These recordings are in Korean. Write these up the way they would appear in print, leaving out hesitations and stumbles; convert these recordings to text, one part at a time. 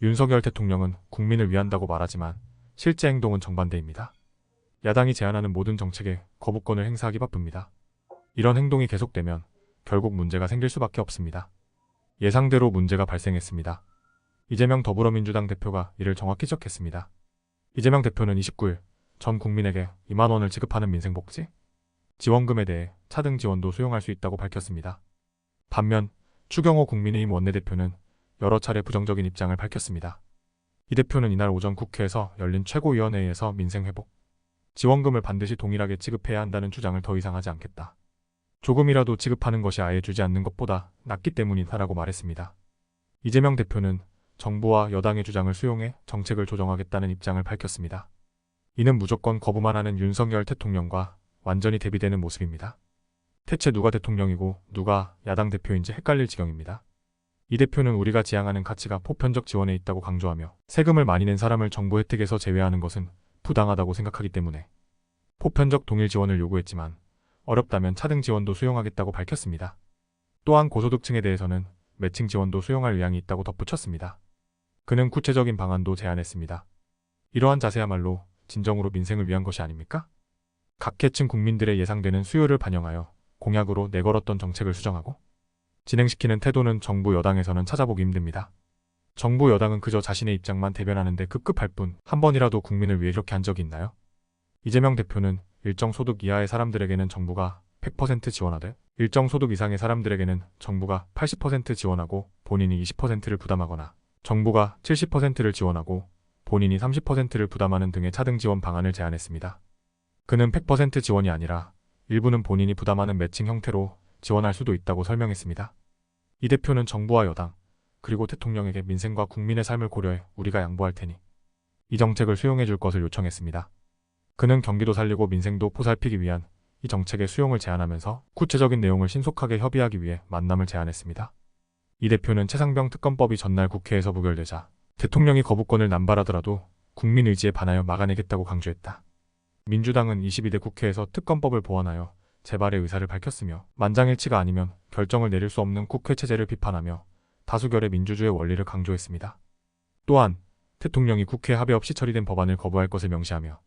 윤석열 대통령은 국민을 위한다고 말하지만 실제 행동은 정반대입니다. 야당이 제안하는 모든 정책에 거부권을 행사하기 바쁩니다. 이런 행동이 계속되면 결국 문제가 생길 수밖에 없습니다. 예상대로 문제가 발생했습니다. 이재명 더불어민주당 대표가 이를 정확히 지적했습니다. 이재명 대표는 29일 전 국민에게 2만 원을 지급하는 민생복지 지원금에 대해 차등 지원도 수용할 수 있다고 밝혔습니다. 반면 추경호 국민의힘 원내대표는 여러 차례 부정적인 입장을 밝혔습니다. 이 대표는 이날 오전 국회에서 열린 최고위원회에서 민생회복 지원금을 반드시 동일하게 지급해야 한다는 주장을 더 이상 하지 않겠다. 조금이라도 지급하는 것이 아예 주지 않는 것보다 낫기 때문이다라고 말했습니다. 이재명 대표는 정부와 여당의 주장을 수용해 정책을 조정하겠다는 입장을 밝혔습니다. 이는 무조건 거부만 하는 윤석열 대통령과 완전히 대비되는 모습입니다. 대체 누가 대통령이고 누가 야당 대표인지 헷갈릴 지경입니다. 이 대표는 우리가 지향하는 가치가 보편적 지원에 있다고 강조하며 세금을 많이 낸 사람을 정부 혜택에서 제외하는 것은 부당하다고 생각하기 때문에 보편적 동일 지원을 요구했지만 어렵다면 차등 지원도 수용하겠다고 밝혔습니다. 또한 고소득층에 대해서는 매칭 지원도 수용할 의향이 있다고 덧붙였습니다. 그는 구체적인 방안도 제안했습니다. 이러한 자세야말로 진정으로 민생을 위한 것이 아닙니까? 각 계층 국민들의 예상되는 수요를 반영하여 공약으로 내걸었던 정책을 수정하고 진행시키는 태도는 정부 여당에서는 찾아보기 힘듭니다. 정부 여당은 그저 자신의 입장만 대변하는데 급급할 뿐 한 번이라도 국민을 위해 이렇게 한 적이 있나요? 이재명 대표는 일정 소득 이하의 사람들에게는 정부가 100% 지원하되 일정 소득 이상의 사람들에게는 정부가 80% 지원하고 본인이 20%를 부담하거나 정부가 70%를 지원하고 본인이 30%를 부담하는 등의 차등 지원 방안을 제안했습니다. 그는 100% 지원이 아니라 일부는 본인이 부담하는 매칭 형태로 지원할 수도 있다고 설명했습니다. 이 대표는 정부와 여당, 그리고 대통령에게 민생과 국민의 삶을 고려해 우리가 양보할 테니 이 정책을 수용해 줄 것을 요청했습니다. 그는 경기도 살리고 민생도 보살피기 위한 이 정책의 수용을 제안하면서 구체적인 내용을 신속하게 협의하기 위해 만남을 제안했습니다. 이 대표는 최상병 특검법이 전날 국회에서 부결되자 대통령이 거부권을 남발하더라도 국민 의지에 반하여 막아내겠다고 강조했다. 민주당은 22대 국회에서 특검법을 보완하여 재발의 의사를 밝혔으며 만장일치가 아니면 결정을 내릴 수 없는 국회 체제를 비판하며 다수결의 민주주의 원리를 강조했습니다. 또한 대통령이 국회 합의 없이 처리된 법안을 거부할 것을 명시하며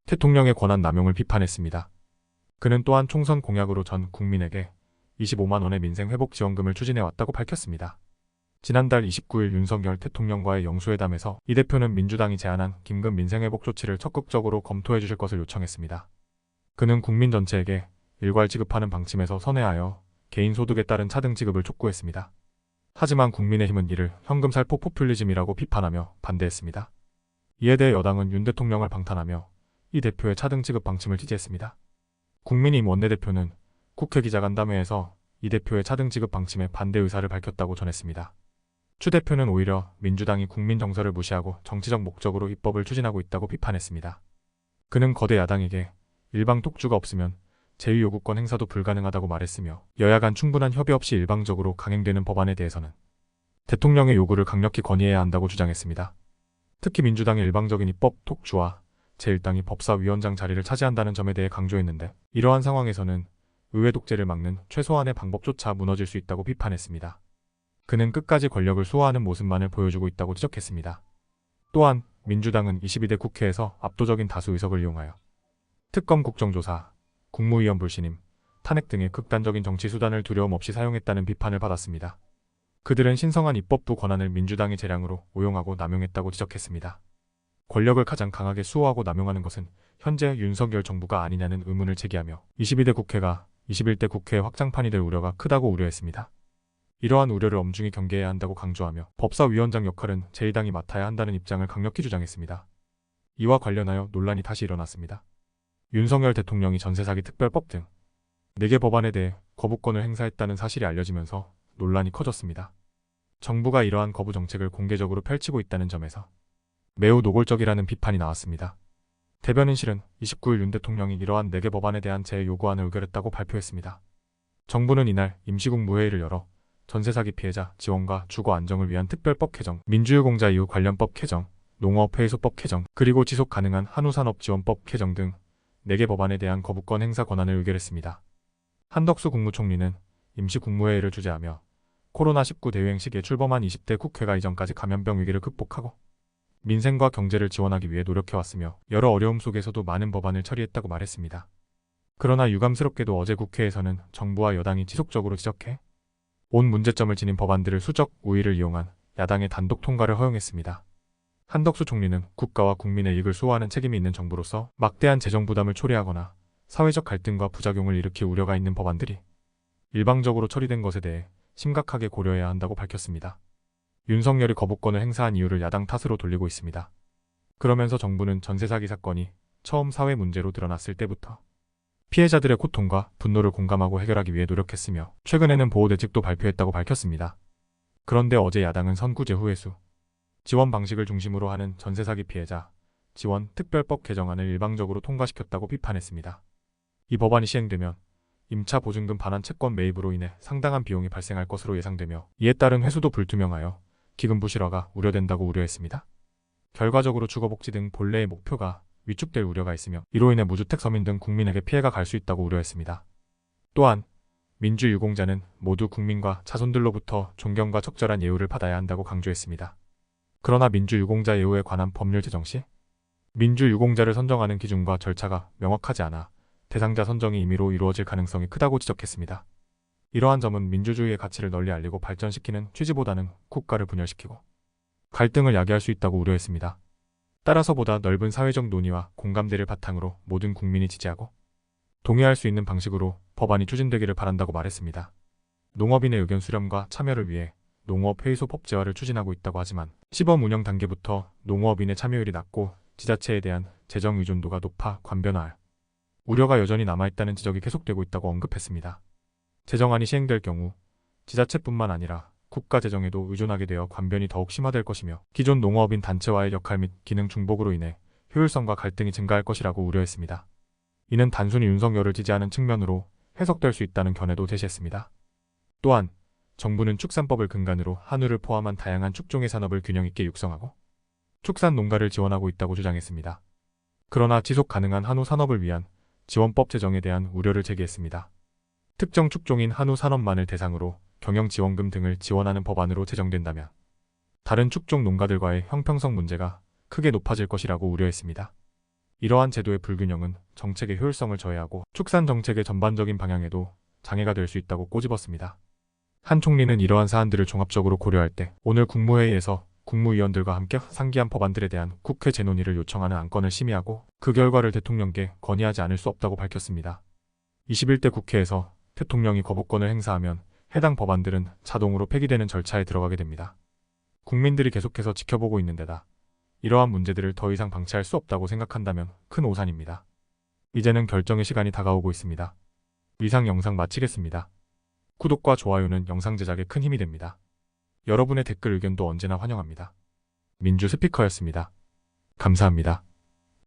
대통령의 권한 남용을 비판했습니다. 그는 또한 총선 공약으로 전 국민에게 25만 원의 민생회복지원금을 추진해왔다고 밝혔습니다. 지난달 29일 윤석열 대통령과의 영수회담에서 이 대표는 민주당이 제안한 긴급 민생회복 조치를 적극적으로 검토해 주실 것을 요청했습니다. 그는 국민 전체에게 일괄 지급하는 방침에서 선회하여 개인 소득에 따른 차등 지급을 촉구했습니다. 하지만 국민의힘은 이를 현금 살포 포퓰리즘이라고 비판하며 반대했습니다. 이에 대해 여당은 윤 대통령을 방탄하며 이 대표의 차등 지급 방침을 지지했습니다. 국민의힘 원내대표는 국회 기자간담회에서 이 대표의 차등 지급 방침에 반대 의사를 밝혔다고 전했습니다. 추 대표는 오히려 민주당이 국민 정서를 무시하고 정치적 목적으로 입법을 추진하고 있다고 비판했습니다. 그는 거대 야당에게 일방 독주가 없으면 제2요구권 행사도 불가능하다고 말했으며 여야 간 충분한 협의 없이 일방적으로 강행되는 법안에 대해서는 대통령의 요구를 강력히 건의해야 한다고 주장했습니다. 특히 민주당의 일방적인 입법 독주와 제1당이 법사위원장 자리를 차지한다는 점에 대해 강조했는데 이러한 상황에서는 의회 독재를 막는 최소한의 방법조차 무너질 수 있다고 비판했습니다. 그는 끝까지 권력을 수호하는 모습만을 보여주고 있다고 지적했습니다. 또한 민주당은 22대 국회에서 압도적인 다수 의석을 이용하여 특검 국정조사, 국무위원 불신임, 탄핵 등의 극단적인 정치 수단을 두려움 없이 사용했다는 비판을 받았습니다. 그들은 신성한 입법부 권한을 민주당의 재량으로 오용하고 남용했다고 지적했습니다. 권력을 가장 강하게 수호하고 남용하는 것은 현재 윤석열 정부가 아니냐는 의문을 제기하며 22대 국회가 21대 국회의 확장판이 될 우려가 크다고 우려했습니다. 이러한 우려를 엄중히 경계해야 한다고 강조하며 법사위원장 역할은 제2당이 맡아야 한다는 입장을 강력히 주장했습니다. 이와 관련하여 논란이 다시 일어났습니다. 윤석열 대통령이 전세사기 특별법 등 4개 법안에 대해 거부권을 행사했다는 사실이 알려지면서 논란이 커졌습니다. 정부가 이러한 거부 정책을 공개적으로 펼치고 있다는 점에서 매우 노골적이라는 비판이 나왔습니다. 대변인실은 29일 윤 대통령이 이러한 4개 법안에 대한 재요구안을 의결했다고 발표했습니다. 정부는 이날 임시국무회의를 열어 전세사기 피해자 지원과 주거 안정을 위한 특별법 개정, 민주유공자 이후 관련법 개정, 농어업해소법 개정, 그리고 지속 가능한 한우산업지원법 개정 등 4개 법안에 대한 거부권 행사 권한을 의결했습니다. 한덕수 국무총리는 임시국무회의를 주재하며 코로나19 대유행 시기에 출범한 20대 국회가 이전까지 감염병 위기를 극복하고 민생과 경제를 지원하기 위해 노력해왔으며 여러 어려움 속에서도 많은 법안을 처리했다고 말했습니다. 그러나 유감스럽게도 어제 국회에서는 정부와 여당이 지속적으로 지적해 온 문제점을 지닌 법안들을 수적 우위를 이용한 야당의 단독 통과를 허용했습니다. 한덕수 총리는 국가와 국민의 이익을 수호하는 책임이 있는 정부로서 막대한 재정 부담을 초래하거나 사회적 갈등과 부작용을 일으킬 우려가 있는 법안들이 일방적으로 처리된 것에 대해 심각하게 고려해야 한다고 밝혔습니다. 윤석열이 거부권을 행사한 이유를 야당 탓으로 돌리고 있습니다. 그러면서 정부는 전세 사기 사건이 처음 사회 문제로 드러났을 때부터 피해자들의 고통과 분노를 공감하고 해결하기 위해 노력했으며 최근에는 보호대책도 발표했다고 밝혔습니다. 그런데 어제 야당은 선구제 후회수 지원 방식을 중심으로 하는 전세 사기 피해자 지원 특별법 개정안을 일방적으로 통과시켰다고 비판했습니다. 이 법안이 시행되면 임차 보증금 반환 채권 매입으로 인해 상당한 비용이 발생할 것으로 예상되며 이에 따른 회수도 불투명하여 기금 부실화가 우려된다고 우려했습니다. 결과적으로 주거복지 등 본래의 목표가 위축될 우려가 있으며 이로 인해 무주택 서민 등 국민에게 피해가 갈 수 있다고 우려했습니다. 또한 민주유공자는 모두 국민과 자손들로부터 존경과 적절한 예우를 받아야 한다고 강조했습니다. 그러나 민주유공자 예우에 관한 법률 제정 시 민주유공자를 선정하는 기준과 절차가 명확하지 않아 대상자 선정이 임의로 이루어질 가능성이 크다고 지적했습니다. 이러한 점은 민주주의의 가치를 널리 알리고 발전시키는 취지보다는 국가를 분열시키고 갈등을 야기할 수 있다고 우려했습니다. 따라서 보다 넓은 사회적 논의와 공감대를 바탕으로 모든 국민이 지지하고 동의할 수 있는 방식으로 법안이 추진되기를 바란다고 말했습니다. 농업인의 의견 수렴과 참여를 위해 농업회의소 법제화를 추진하고 있다고 하지만 시범 운영 단계부터 농업인의 참여율이 낮고 지자체에 대한 재정 의존도가 높아 관변화할 우려가 여전히 남아있다는 지적이 계속되고 있다고 언급했습니다. 제정안이 시행될 경우 지자체뿐만 아니라 국가 재정에도 의존하게 되어 관변이 더욱 심화될 것이며 기존 농업인 단체와의 역할 및 기능 중복으로 인해 효율성과 갈등이 증가할 것이라고 우려했습니다. 이는 단순히 윤석열을 지지하는 측면으로 해석될 수 있다는 견해도 제시했습니다. 또한 정부는 축산법을 근간으로 한우를 포함한 다양한 축종의 산업을 균형 있게 육성하고 축산 농가를 지원하고 있다고 주장했습니다. 그러나 지속 가능한 한우 산업을 위한 지원법 제정에 대한 우려를 제기했습니다. 특정 축종인 한우 산업만을 대상으로 경영지원금 등을 지원하는 법안으로 제정된다면 다른 축종 농가들과의 형평성 문제가 크게 높아질 것이라고 우려했습니다. 이러한 제도의 불균형은 정책의 효율성을 저해하고 축산 정책의 전반적인 방향에도 장애가 될 수 있다고 꼬집었습니다. 한 총리는 이러한 사안들을 종합적으로 고려할 때 오늘 국무회의에서 국무위원들과 함께 상기한 법안들에 대한 국회 재논의를 요청하는 안건을 심의하고 그 결과를 대통령께 건의하지 않을 수 없다고 밝혔습니다. 21대 국회에서 대통령이 거부권을 행사하면 해당 법안들은 자동으로 폐기되는 절차에 들어가게 됩니다. 국민들이 계속해서 지켜보고 있는 데다 이러한 문제들을 더 이상 방치할 수 없다고 생각한다면 큰 오산입니다. 이제는 결정의 시간이 다가오고 있습니다. 이상 영상 마치겠습니다. 구독과 좋아요는 영상 제작에 큰 힘이 됩니다. 여러분의 댓글 의견도 언제나 환영합니다. 민주 스피커였습니다. 감사합니다.